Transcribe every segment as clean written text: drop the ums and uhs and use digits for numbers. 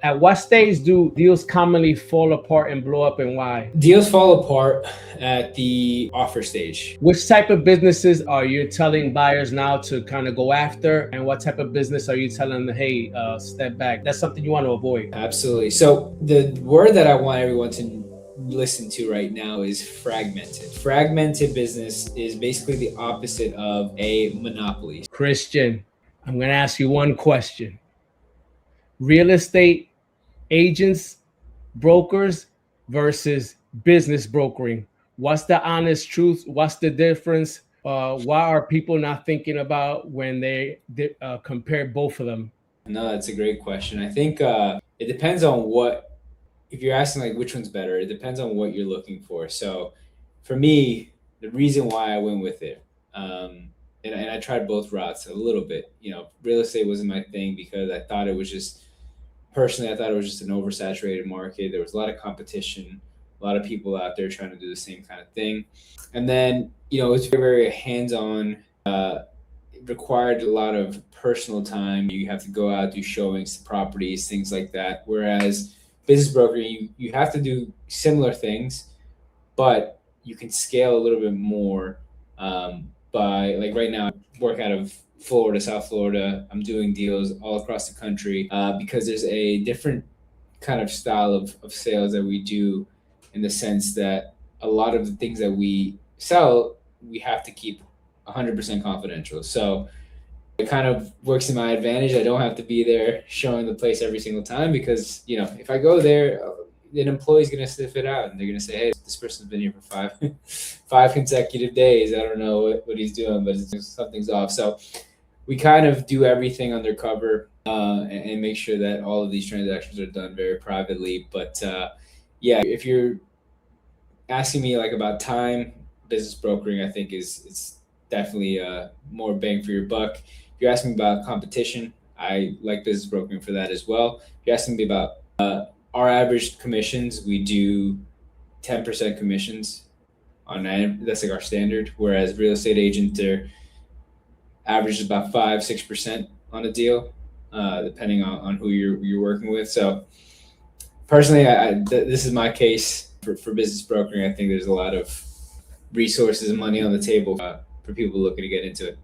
At what stage do deals commonly fall apart and blow up, and why? Deals fall apart at the offer stage. Which type of businesses are you telling buyers now to kind of go after, and what type of business are you telling them, hey, step back? That's something you want to avoid. Absolutely. So the word that I want everyone to listen to right now is fragmented. Fragmented business is basically the opposite of a monopoly. Christian, I'm going to ask you one question. Real estate agents, brokers versus business brokering. What's the honest truth? What's the difference? Why are people not thinking about when they compare both of them? No, that's a great question. I think it depends on what, if you're asking like which one's better, it depends on what you're looking for. So for me, the reason why I went with it, and I tried both routes a little bit. Real estate wasn't my thing because I thought it was just, personally, I thought it was just an oversaturated market. There was a lot of competition, a lot of people out there trying to do the same kind of thing. And then, it's very, very hands-on. It required a lot of personal time. You have to go out, do showings to properties, things like that. Whereas business broker, you have to do similar things, but you can scale a little bit more by, like right now, I work out of Florida, South Florida. I'm doing deals all across the country because there's a different kind of style of sales that we do, in the sense that a lot of the things that we sell, we have to keep 100% confidential. So it kind of works in my advantage. I don't have to be there showing the place every single time because, if I go there, an employee's going to sniff it out and they're going to say, hey, this person's been here for five consecutive days. I don't know what he's doing, but something's off. So we kind of do everything undercover and make sure that all of these transactions are done very privately. But yeah, if you're asking me like about time, business brokering, I think it's definitely more bang for your buck. If you're asking me about competition, I like business brokering for that as well. If you're asking me about our average commissions, we do 10% commissions on that. That's like our standard. Whereas real estate agent, their average is about 5-6% on a deal, depending on who you're working with. So personally, this is my case for business brokering. I think there's a lot of resources and money on the table for people looking to get into it.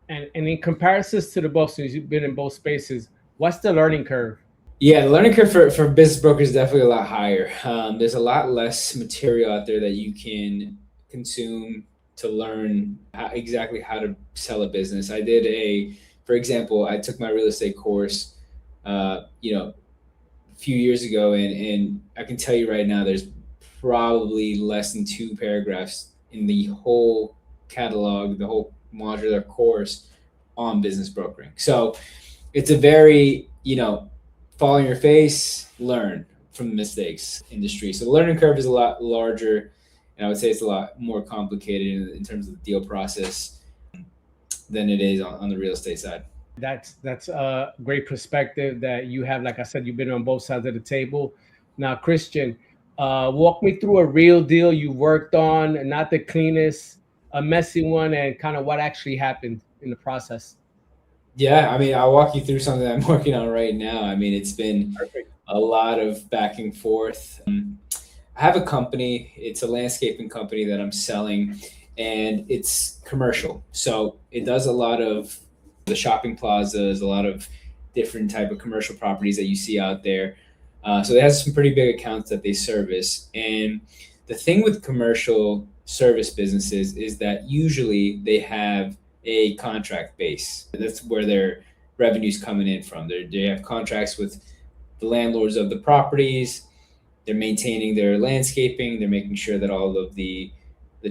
And in comparisons to the both, since you've been in both spaces, what's the learning curve? Yeah, the learning curve for business brokers is definitely a lot higher. There's a lot less material out there that you can consume to learn exactly how to sell a business. For example, I took my real estate course, a few years ago, and I can tell you right now, there's probably less than 2 paragraphs in the whole catalog, the whole modular course on business brokering. So it's a very, fall on your face, learn from the mistakes industry. So the learning curve is a lot larger, and I would say it's a lot more complicated in terms of the deal process than it is on the real estate side. That's a great perspective that you have. Like I said, you've been on both sides of the table. Now, Christian, walk me through a real deal you worked on, not the cleanest, a messy one, and kind of what actually happened in the process. Yeah, I mean, I'll walk you through something that I'm working on right now. I mean, it's been Perfect. a lot of back and forth. I have a company, it's a landscaping company that I'm selling, and it's commercial. So it does a lot of the shopping plazas, a lot of different type of commercial properties that you see out there. So it has some pretty big accounts that they service. And the thing with commercial service businesses is that usually they have a contract base. That's where their revenue's coming in from. They have contracts with the landlords of the properties. They're maintaining their landscaping. They're making sure that all of the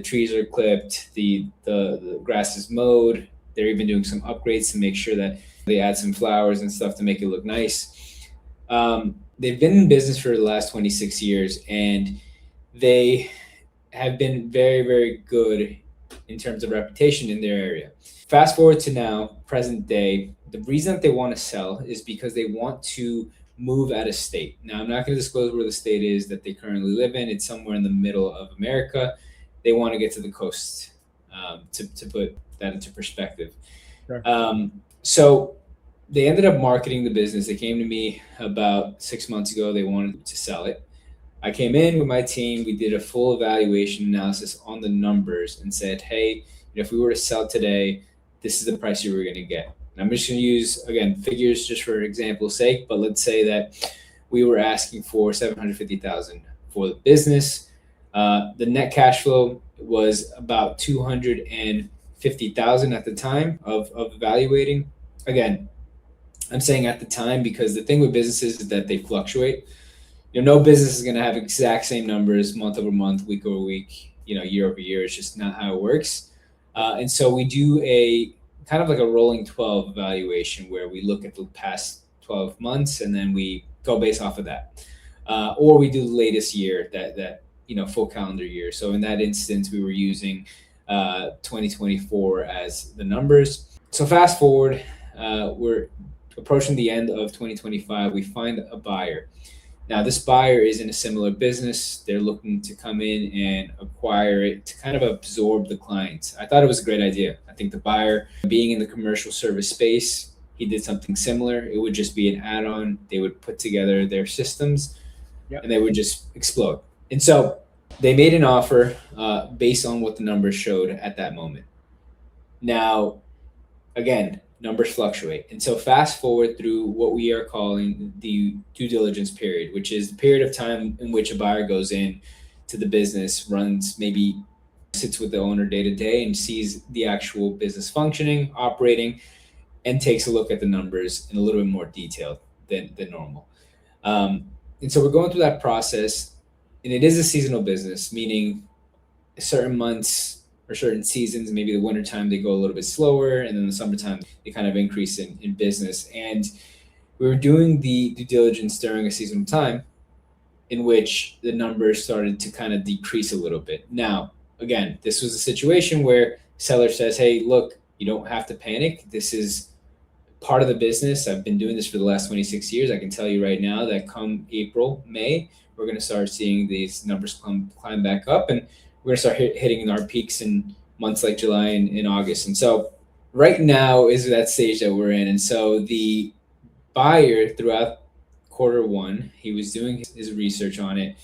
trees are clipped, the grass is mowed. They're even doing some upgrades to make sure that they add some flowers and stuff to make it look nice. They've been in business for the last 26 years, and they have been very, very good in terms of reputation in their area. Fast forward to now, present day, the reason that they want to sell is because they want to move out of state. Now, I'm not going to disclose where the state is that they currently live in. It's somewhere in the middle of America. They want to get to the coast, to put that into perspective. Sure. So they ended up marketing the business. They came to me about 6 months ago. They wanted to sell it. I came in with my team. We did a full evaluation analysis on the numbers and said, hey, if we were to sell today, this is the price you were going to get. And I'm just going to use, again, figures just for example's sake, but let's say that we were asking for $750,000 for the business. The net cash flow was about $250,000 at the time of evaluating. Again, I'm saying at the time because the thing with businesses is that they fluctuate. No business is going to have exact same numbers month over month, week over week, year over year. It's just not how it works. And so we do a kind of like a rolling 12 evaluation where we look at the past 12 months and then we go based off of that. Or we do the latest year, that full calendar year. So in that instance, we were using 2024 as the numbers. So fast forward, we're approaching the end of 2025. We find a buyer. Now, this buyer is in a similar business. They're looking to come in and acquire it to kind of absorb the clients. I thought it was a great idea. I think the buyer, being in the commercial service space, he did something similar. It would just be an add-on. They would put together their systems, and they would just explode. And so they made an offer based on what the numbers showed at that moment. Now, again, numbers fluctuate. And so fast forward through what we are calling the due diligence period, which is the period of time in which a buyer goes in to the business, maybe sits with the owner day to day and sees the actual business functioning, operating, and takes a look at the numbers in a little bit more detail than normal. And so we're going through that process, and it is a seasonal business, meaning certain months or certain seasons, maybe the wintertime, they go a little bit slower, and then the summertime, they kind of increase in business. And we were doing the due diligence during a seasonal time in which the numbers started to kind of decrease a little bit. Now, again, this was a situation where seller says, hey, look, you don't have to panic. This is part of the business. I've been doing this for the last 26 years. I can tell you right now that come April, May, we're going to start seeing these numbers climb back up, and we're going to start hitting our peaks in months like July and August. And so right now is that stage that we're in. And so the buyer throughout Q1, he was doing his research on it,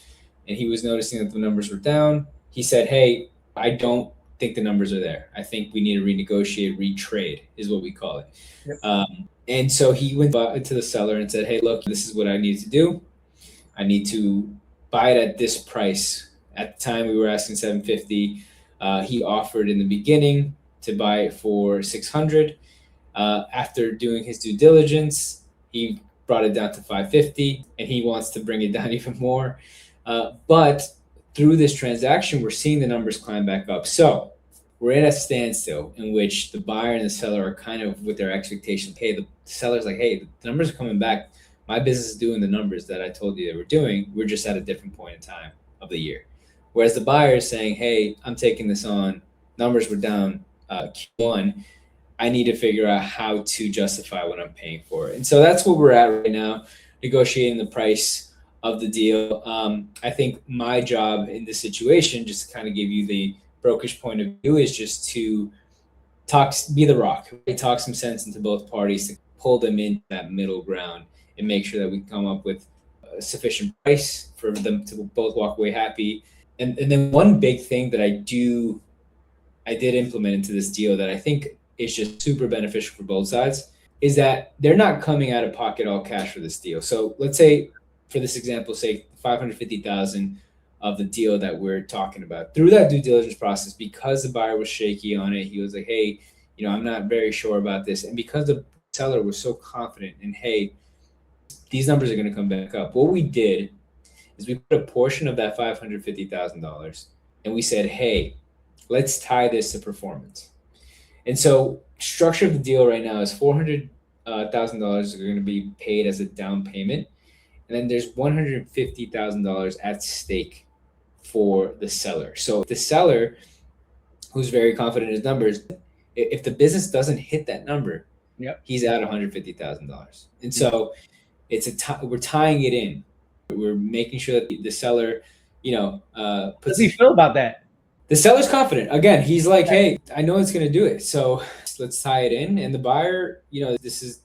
and he was noticing that the numbers were down. He said, hey, I don't think the numbers are there. I think we need to renegotiate, retrade is what we call it. Yep. And so he went to the seller and said, hey, look, this is what I need to do. I need to buy it at this price. At the time, we were asking $750. He offered in the beginning to buy it for $600. After doing his due diligence, he brought it down to $550, and he wants to bring it down even more. But through this transaction, we're seeing the numbers climb back up. So we're at a standstill in which the buyer and the seller are kind of with their expectations. Hey, the seller's like, hey, the numbers are coming back. My business is doing the numbers that I told you they were doing. We're just at a different point in time of the year. Whereas the buyer is saying, hey, I'm taking this on. Numbers were down Q1. I need to figure out how to justify what I'm paying for it. And so that's where we're at right now, negotiating the price of the deal. I think my job in this situation, just to kind of give you the brokerage point of view, is just to be the rock, right? Talk some sense into both parties to pull them into that middle ground and make sure that we come up with a sufficient price for them to both walk away happy. And then one big thing that I did implement into this deal that I think is just super beneficial for both sides is that they're not coming out of pocket all cash for this deal. So let's say, for this example, say $550,000 of the deal that we're talking about. Through that due diligence process, because the buyer was shaky on it, he was like, hey, I'm not very sure about this. And because the seller was so confident in, hey, these numbers are going to come back up, what we did is we put a portion of that $550,000 and we said, hey, let's tie this to performance. And so structure of the deal right now is $400,000 are going to be paid as a down payment. And then there's $150,000 at stake for the seller. So the seller, who's very confident in his numbers, if the business doesn't hit that number, he's out $150,000. And so we're tying it in. We're making sure that the seller, how does he feel about that? The seller's confident. Again, he's like, hey, I know it's going to do it. So let's tie it in. And the buyer, this is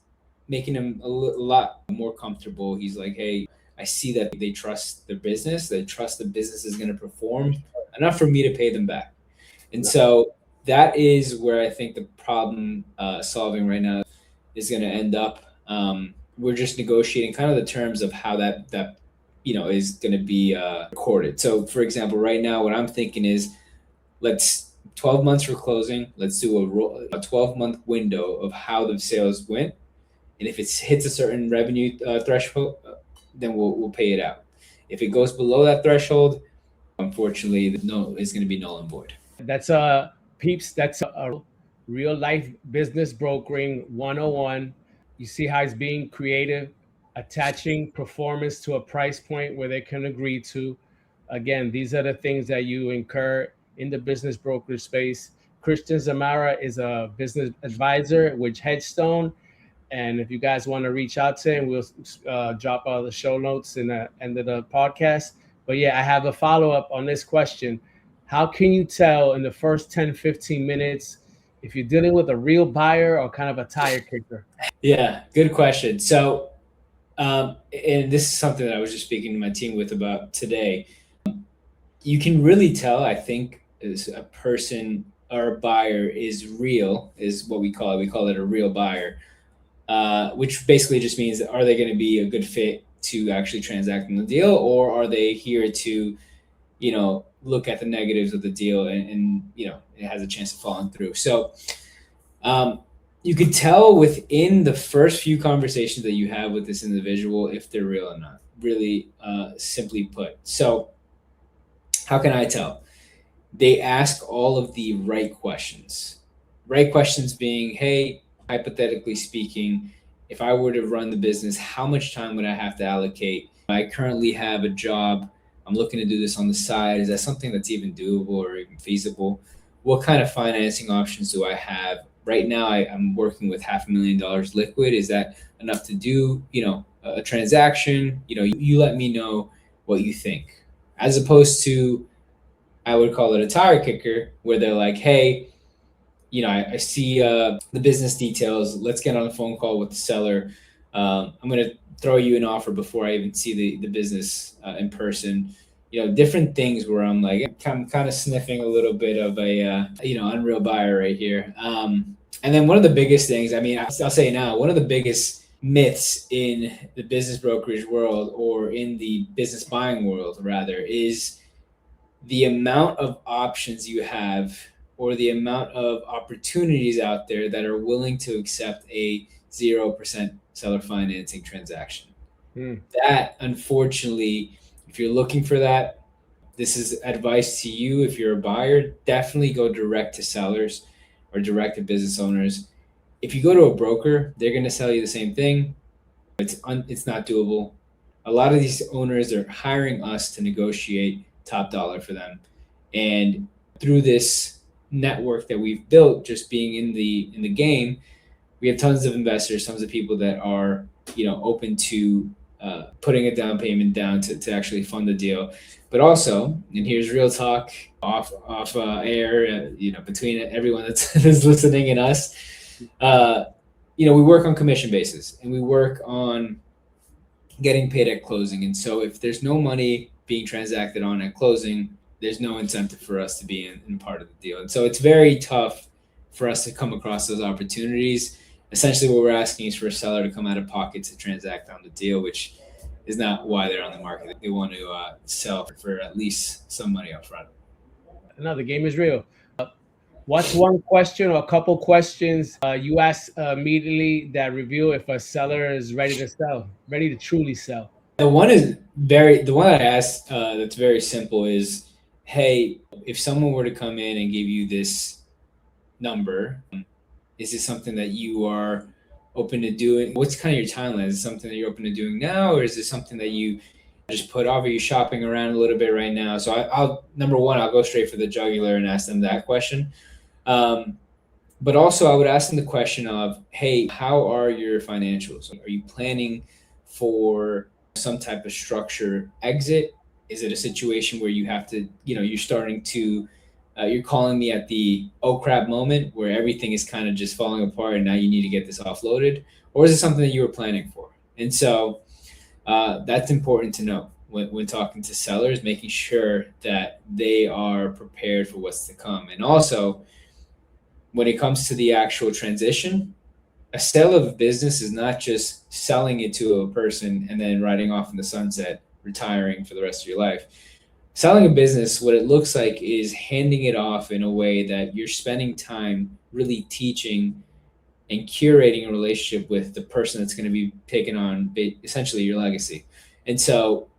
making him a lot more comfortable. He's like, hey, I see that they trust their business. They trust the business is going to perform enough for me to pay them back. And so that is where I think the problem solving right now is going to end up. We're just negotiating kind of the terms of how that is going to be recorded. So, for example, right now, what I'm thinking is, let's 12 months for closing. Let's do a 12-month window of how the sales went, and if it hits a certain revenue threshold, then we'll pay it out. If it goes below that threshold, unfortunately, it's going to be null and void. That's peeps. That's a real life business brokering 101. You see how he's being creative, attaching performance to a price point where they can agree to. Again, these are the things that you incur in the business brokerage space. Christian Zamara is a business advisor with Headstone. And if you guys want to reach out to him, we'll drop all the show notes in the end of the podcast. But yeah, I have a follow-up on this question. How can you tell in the first 10, 15 minutes if you're dealing with a real buyer or kind of a tire kicker? Yeah, good question. So, and this is something that I was just speaking to my team with about today. You can really tell, I think, as a person or a buyer is real, is what we call it. We call it a real buyer, which basically just means, are they going to be a good fit to actually transact in the deal, or are they here to, look at the negatives of the deal and it has a chance of falling through. So you could tell within the first few conversations that you have with this individual if they're real or not, really simply put. So how can I tell? They ask all of the right questions. Right questions being, hey, hypothetically speaking, if I were to run the business, how much time would I have to allocate? I currently have a job. I'm looking to do this on the side. Is that something that's even doable or even feasible? What kind of financing options do I have? Right now, I'm working with $500,000 liquid. Is that enough to do, a transaction? You let me know what you think. As opposed to, I would call it a tire kicker, where they're like, hey, I see the business details. Let's get on a phone call with the seller. I'm going to throw you an offer before I even see the business in person. Different things where I'm like, I'm kind of sniffing a little bit of a, unreal buyer right here. And then one of the biggest things, I'll say now, one of the biggest myths in the business brokerage world, or in the business buying world rather, is the amount of options you have, or the amount of opportunities out there that are willing to accept a 0% seller financing transaction. That, unfortunately, if you're looking for that, this is advice to you. If you're a buyer, definitely go direct to sellers or direct to business owners. If you go to a broker, they're going to sell you the same thing. It's not doable. A lot of these owners are hiring us to negotiate top dollar for them. And through this network that we've built, just being in the game, we have tons of investors, tons of people that are open to putting a down payment down to actually fund the deal. But also, and here's real talk off air, between everyone that's listening and us, we work on commission basis, and we work on getting paid at closing. And so if there's no money being transacted on at closing, there's no incentive for us to be in part of the deal. And so it's very tough for us to come across those opportunities. Essentially, what we're asking is for a seller to come out of pocket to transact on the deal, which is not why they're on the market. They want to sell for at least some money up front. No, the game is real. What's one question or a couple questions you ask immediately that reveal if a seller is ready to truly sell? The one that I asked that's very simple is, hey, if someone were to come in and give you this number, is this something that you are open to doing? What's kind of your timeline? Is it something that you're open to doing now, or is it something that you just put off? Are you shopping around a little bit right now? So I'll number one, I'll go straight for the jugular and ask them that question. But also I would ask them the question of, hey, how are your financials? Are you planning for some type of structure exit? Is it a situation where you have to, you're starting to, you're calling me at the oh crap moment where everything is kind of just falling apart and now you need to get this offloaded? or is it something that you were planning for? And so that's important to know when talking to sellers, making sure that they are prepared for what's to come. And also, when it comes to the actual transition, a sale of a business is not just selling it to a person and then riding off in the sunset, retiring for the rest of your life. Selling a business, what it looks like is handing it off in a way that you're spending time really teaching and curating a relationship with the person that's going to be taking on essentially your legacy. And so,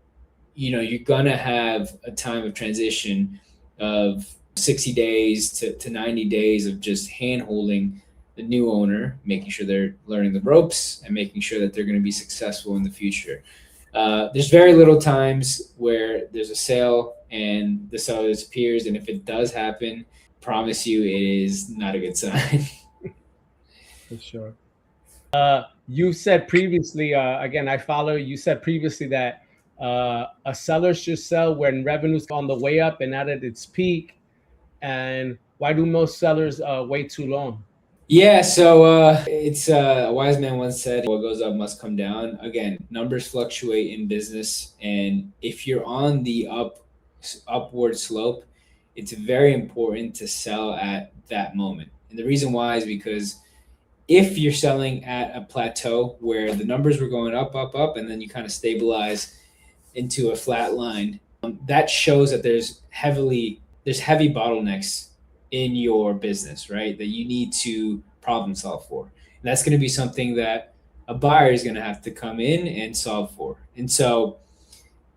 you're going to have a time of transition of 60 days to 90 days of just hand holding the new owner, making sure they're learning the ropes and making sure that they're going to be successful in the future. There's very little times where there's a sale and the seller disappears. And if it does happen, promise you it is not a good sign. For sure. You said previously, again, I follow, you said previously that a seller should sell when revenue's on the way up and not at its peak. And why do most sellers wait too long? Yeah, so it's a wise man once said, what goes up must come down. Again, numbers fluctuate in business. And if you're on the upward slope, it's very important to sell at that moment. And the reason why is because if you're selling at a plateau where the numbers were going up, and then you kind of stabilize into a flat line, that shows that there's heavy bottlenecks in your business, right? That you need to problem solve for. And that's going to be something that a buyer is going to have to come in and solve for. And so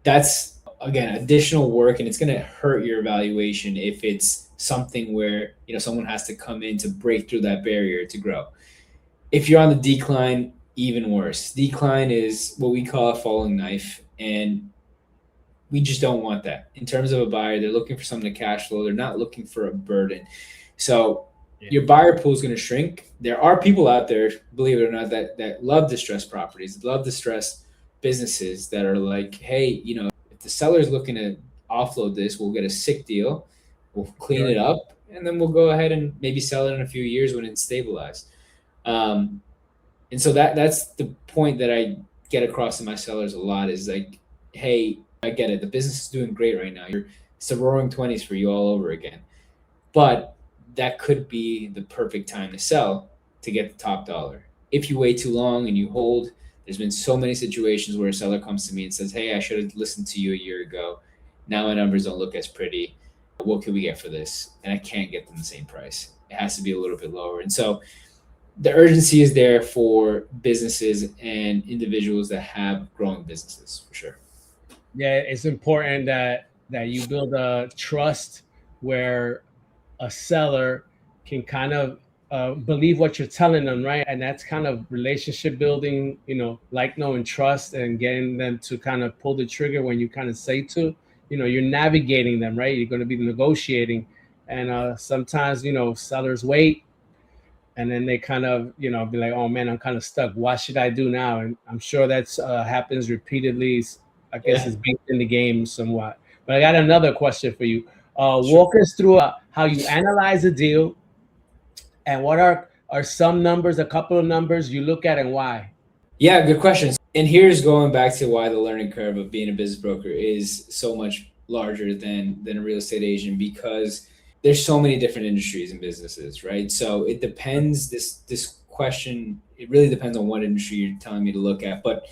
that's, again, additional work, and it's going to hurt your evaluation if it's something where, someone has to come in to break through that barrier to grow. If you're on the decline, even worse. Decline is what we call a falling knife, and we just don't want that. In terms of a buyer, they're looking for something to cash flow. They're not looking for a burden. So your buyer pool is going to shrink. There are people out there, believe it or not, that love distressed properties, love distressed businesses that are like, hey, if the seller is looking to offload this, we'll get a sick deal. We'll clean it up, and then we'll go ahead and maybe sell it in a few years when it's stabilized. And so that's the point that I get across to my sellers a lot is like, hey, I get it. The business is doing great right now. It's the roaring 20s for you all over again. But that could be the perfect time to sell to get the top dollar. If you wait too long and you hold, there's been so many situations where a seller comes to me and says, hey, I should have listened to you a year ago. Now my numbers don't look as pretty. What can we get for this? And I can't get them the same price. It has to be a little bit lower. And so the urgency is there for businesses and individuals that have growing businesses, for sure. Yeah, it's important that you build a trust where a seller can kind of believe what you're telling them, right? And that's kind of relationship building, like, knowing trust and getting them to kind of pull the trigger when you kind of say to, you're navigating them, right? You're going to be negotiating. And sometimes, sellers wait, and then they kind of, be like, oh man, I'm kind of stuck. What should I do now? And I'm sure that's happens repeatedly. I guess it's baked in the game somewhat. But I got another question for you. Walk us through how you analyze a deal, and what are some numbers, a couple of numbers you look at, and why? Yeah, good questions. And here's going back to why the learning curve of being a business broker is so much larger than a real estate agent, because there's so many different industries and businesses, right? So it depends. This question, it really depends on what industry you're telling me to look at. But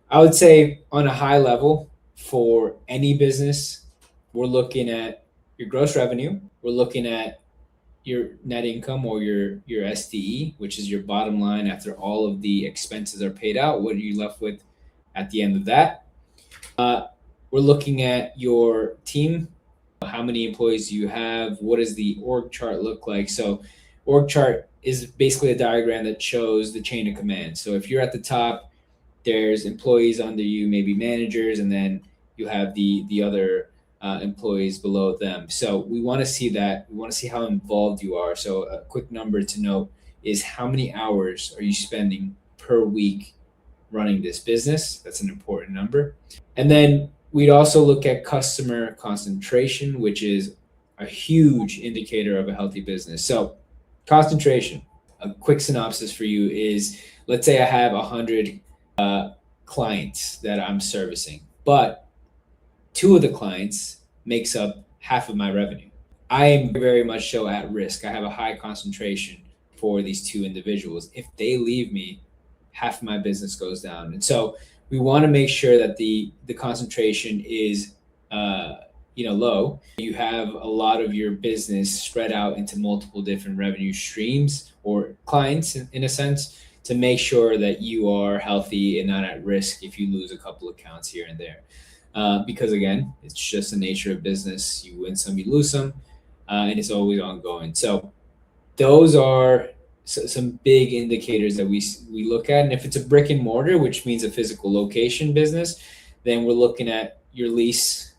I would say on a high level for any business, we're looking at your gross revenue. We're looking at your net income, or your SDE, which is your bottom line after all of the expenses are paid out. What are you left with at the end of that? We're looking at your team. How many employees do you have? What does the org chart look like? So org chart is basically a diagram that shows the chain of command. So if you're at the top, there's employees under you, maybe managers, and then you have the other employees below them. So we want to see that. We want to see how involved you are. So a quick number to note is how many hours are you spending per week running this business? That's an important number. And then we'd also look at customer concentration, which is a huge indicator of a healthy business. So concentration, a quick synopsis for you is, let's say I have 100 clients that I'm servicing, but two of the clients makes up half of my revenue. I am very much so at risk. I have a high concentration for these two individuals. If they leave me, half of my business goes down. And so we want to make sure that the concentration is low. You have a lot of your business spread out into multiple different revenue streams or clients in a sense, to make sure that you are healthy and not at risk if you lose a couple accounts here and there. Because again, it's just the nature of business. You win some, you lose some, and it's always ongoing. So those are some big indicators that we look at. And if it's a brick and mortar, which means a physical location business, then we're looking at your lease,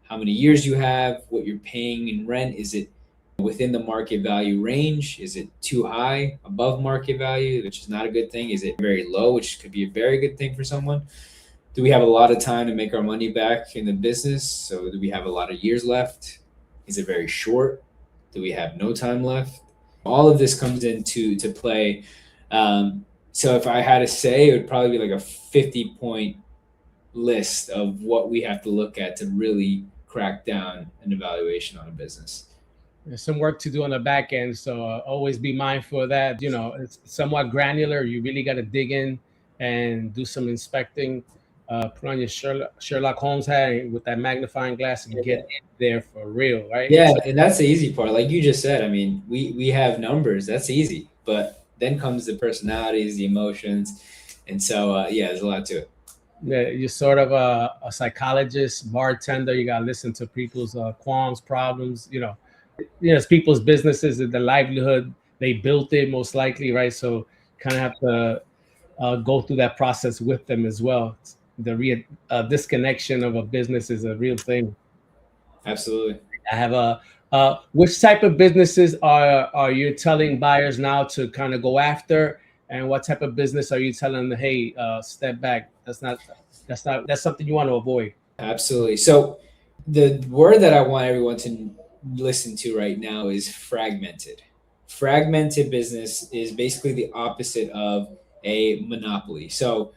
how many years you have, what you're paying in rent. Is it within the market value range? Is it too high, above market value, which is not a good thing? Is it very low, which could be a very good thing for someone? Do we have a lot of time to make our money back in the business? So do we have a lot of years left? Is it very short? Do we have no time left? All of this comes into play. So if I had to say, it would probably be like a 50-point list of what we have to look at to really crack down an evaluation on a business. There's some work to do on the back end, so always be mindful of that. It's somewhat granular. You really got to dig in and do some inspecting. Put on your Sherlock Holmes hat with that magnifying glass and get in there for real, right? Yeah, and that's the easy part. Like you just said, I mean, we have numbers. That's easy. But then comes the personalities, the emotions. And so, there's a lot to it. Yeah, you're sort of a psychologist, bartender. You got to listen to people's qualms, problems. It's people's businesses, the livelihood. They built it most likely, right? So kind of have to go through that process with them as well. The disconnection of a business is a real thing. Absolutely. I have which type of businesses are you telling buyers now to kind of go after, and what type of business are you telling them, hey, step back? That's something you want to avoid. Absolutely. So the word that I want everyone to listen to right now is fragmented. Fragmented business is basically the opposite of a monopoly. So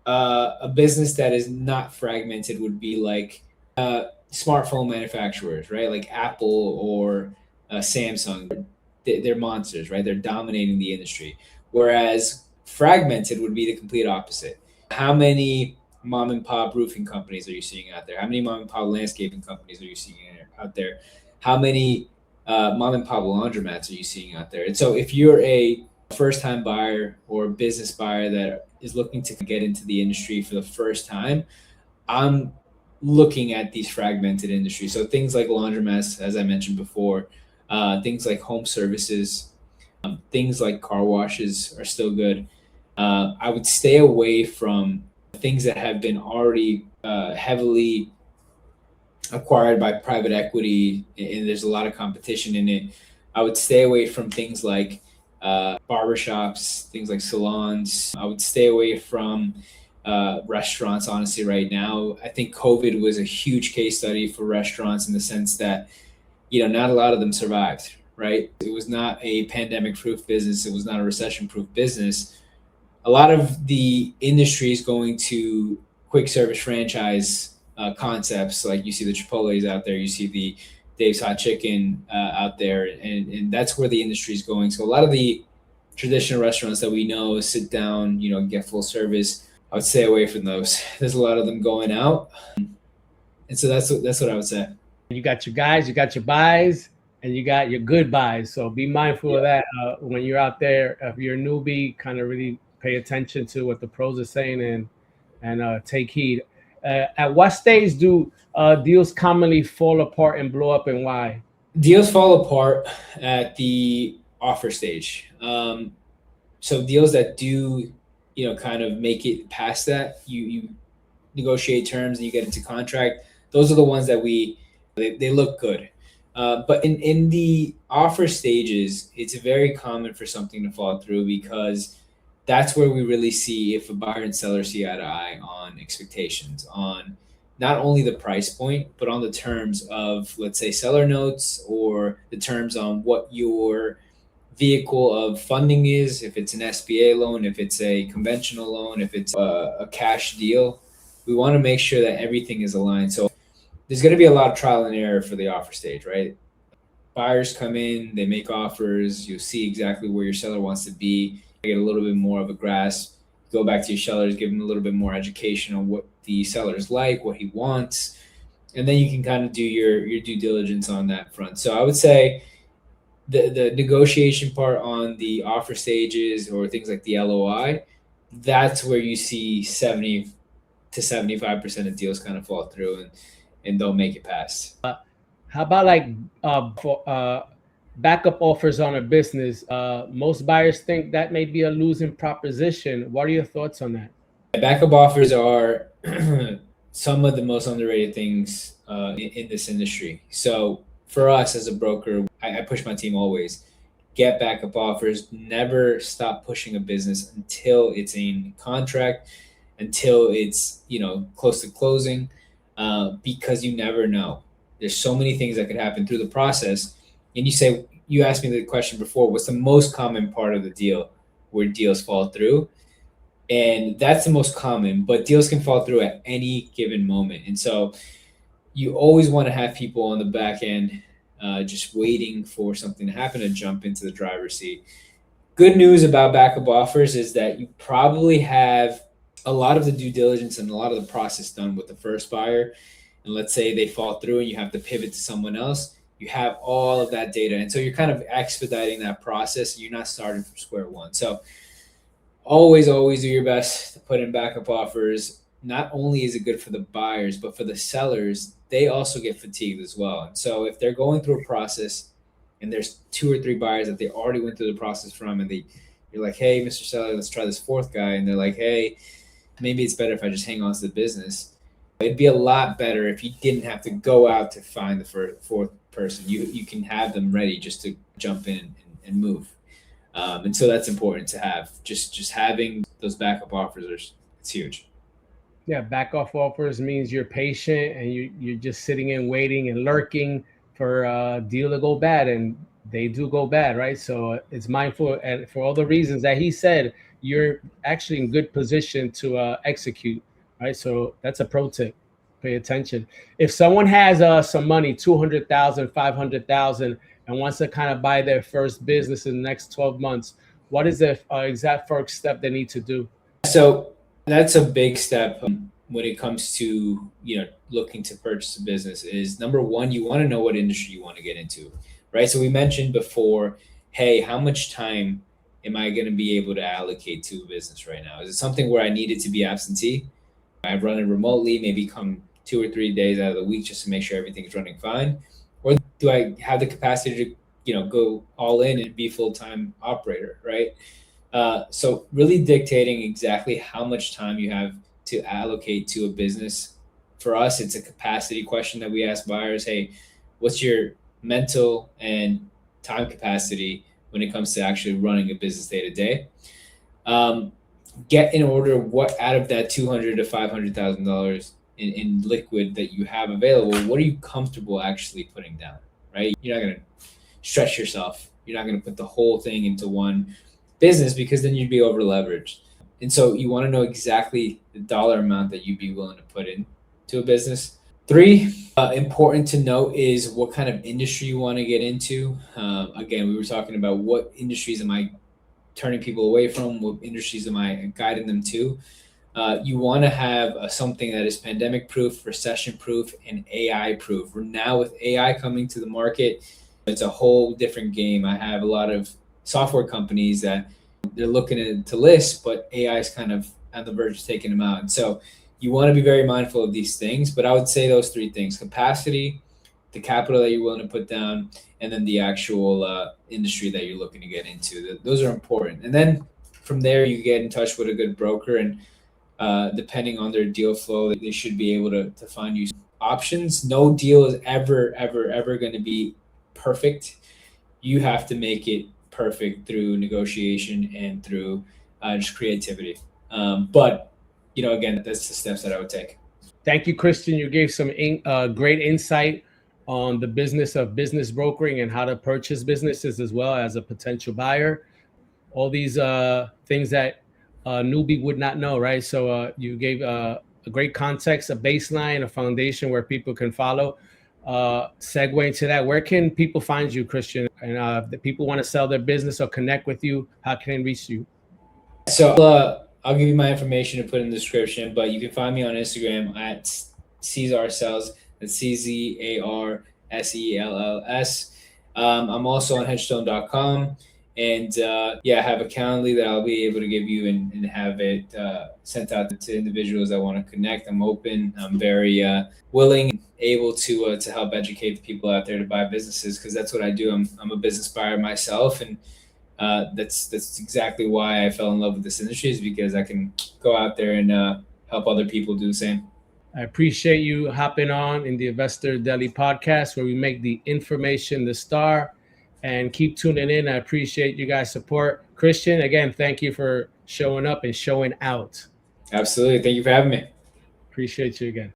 a business that is not fragmented would be like smartphone manufacturers, right? Like Apple or Samsung. They're monsters, right? They're dominating the industry. Whereas fragmented would be the complete opposite. How many mom and pop roofing companies are you seeing out there? How many mom and pop landscaping companies are you seeing out there? How many mom and pop laundromats are you seeing out there? And so if you're a first-time buyer or business buyer that is looking to get into the industry for the first time, I'm looking at these fragmented industries. So things like laundromats, as I mentioned before, things like home services, things like car washes are still good. I would stay away from things that have been already heavily acquired by private equity, and there's a lot of competition in it. I would stay away from things like barbershops, things like salons. I would stay away from restaurants, honestly, right now. I think COVID was a huge case study for restaurants in the sense that, not a lot of them survived, right? It was not a pandemic-proof business. It was not a recession-proof business. A lot of the industry is going to quick service franchise concepts. Like you see the Chipotle's out there, you see the Dave's Hot Chicken out there, and that's where the industry is going. So a lot of the traditional restaurants that we know sit down, get full service, I would stay away from those. There's a lot of them going out, and so that's what I would say. You got your guys, you got your buys, and you got your good buys. So be mindful of that when you're out there. If you're a newbie, kind of really pay attention to what the pros are saying and take heed. At what stage do deals commonly fall apart and blow up, and why? Deals fall apart at the offer stage. So deals that do, kind of make it past that, you negotiate terms and you get into contract. Those are the ones that they look good. But in the offer stages, it's very common for something to fall through, because that's where we really see if a buyer and seller see eye to eye on expectations, on not only the price point, but on the terms of, let's say, seller notes, or the terms on what your vehicle of funding is, if it's an SBA loan, if it's a conventional loan, if it's a cash deal. We want to make sure that everything is aligned. So there's going to be a lot of trial and error for the offer stage, right? Buyers come in, they make offers, you see exactly where your seller wants to be, get a little bit more of a grasp, go back to your sellers, give them a little bit more education on what the seller's like, what he wants, and then you can kind of do your due diligence on that front. So I would say the negotiation part on the offer stages or things like the LOI, that's where you see 70 to 75% of deals kind of fall through and don't make it past. How about like for backup offers on a business? Most buyers think that may be a losing proposition. What are your thoughts on that? Backup offers are some of the most underrated things in this industry. So for us as a broker, I push my team always get backup offers. Never stop pushing a business until it's in contract, until it's close to closing, because you never know. There's so many things that could happen through the process. And you asked me the question before, what's the most common part of the deal where deals fall through? And that's the most common, but deals can fall through at any given moment. And so you always want to have people on the back end just waiting for something to happen to jump into the driver's seat. Good news about backup offers is that you probably have a lot of the due diligence and a lot of the process done with the first buyer. And let's say they fall through and you have to pivot to someone else, you have all of that data. And so you're kind of expediting that process. You're not starting from square one. So always do your best to put in backup offers. Not only is it good for the buyers, but for the sellers, they also get fatigued as well. And so if they're going through a process and there's 2 or 3 buyers that they already went through the process from, and you're like, hey, Mr. Seller, let's try this 4th guy. And they're like, hey, maybe it's better if I just hang on to the business. It'd be a lot better if you didn't have to go out to find the 4th person. You can have them ready just to jump in and move. And so that's important to have. Just having those backup offers it's huge. Yeah, backup offers means you're patient and you're just sitting and waiting and lurking for a deal to go bad, and they do go bad, right? So it's mindful, and for all the reasons that he said, you're actually in good position to execute, right? So that's a pro tip. Pay attention. If someone has some money, 200,000, 500,000, and wants to kind of buy their first business in the next 12 months, what is the exact first step they need to do? So that's a big step when it comes to looking to purchase a business. Is number one, you want to know what industry you want to get into, right? So we mentioned before, hey, how much time am I going to be able to allocate to a business right now? Is it something where I need it to be absentee? I run it remotely, maybe come 2 or 3 days out of the week just to make sure everything's running fine, or do I have the capacity to go all in and be full-time operator, right? So really dictating exactly how much time you have to allocate to a business. For us, it's a capacity question that we ask buyers. Hey, what's your mental and time capacity when it comes to actually running a business day to day? Get in order what out of that $200,000 to $500,000 in liquid that you have available, what are you comfortable actually putting down, right? You're not going to stretch yourself. You're not going to put the whole thing into one business because then you'd be over leveraged. And so you want to know exactly the dollar amount that you'd be willing to put into a business. 3, important to note is what kind of industry you want to get into. Again, we were talking about what industries am I turning people away from, what industries am I guiding them to. You want to have something that is pandemic proof, recession proof, and AI proof. Now with AI coming to the market, it's a whole different game. I have a lot of software companies that they're looking to list, but AI is kind of on the verge of taking them out. And so you want to be very mindful of these things. But I would say those 3 things: capacity, the capital that you're willing to put down, and then the actual industry that you're looking to get into. Those are important. And then from there, you get in touch with a good broker, and depending on their deal flow, they should be able to find you options. No deal is ever going to be perfect. You have to make it perfect through negotiation and through just creativity. But again, that's the steps that I would take. Thank you, Christian. You gave some great insight on the business of business brokering and how to purchase businesses as well as a potential buyer. All these things that a newbie would not know, right? So you gave a great context, a baseline, a foundation where people can follow. Segue into that, where can people find you, Christian? And if people want to sell their business or connect with you, how can they reach you? So I'll give you my information to put in the description, but you can find me on Instagram at Cesar Sells. That's CZARSELLS. I'm also on hedgestone.com. And I have a Calendly that I'll be able to give you and have it sent out to individuals that want to connect. I'm open. I'm very willing and able to help educate the people out there to buy businesses, because that's what I do. I'm a business buyer myself, and that's exactly why I fell in love with this industry, is because I can go out there and help other people do the same. I appreciate you hopping on in the Investor Daily podcast, where we make the information the star, and keep tuning in. I appreciate you guys' support. Christian, again, thank you for showing up and showing out. Absolutely. Thank you for having me. Appreciate you again.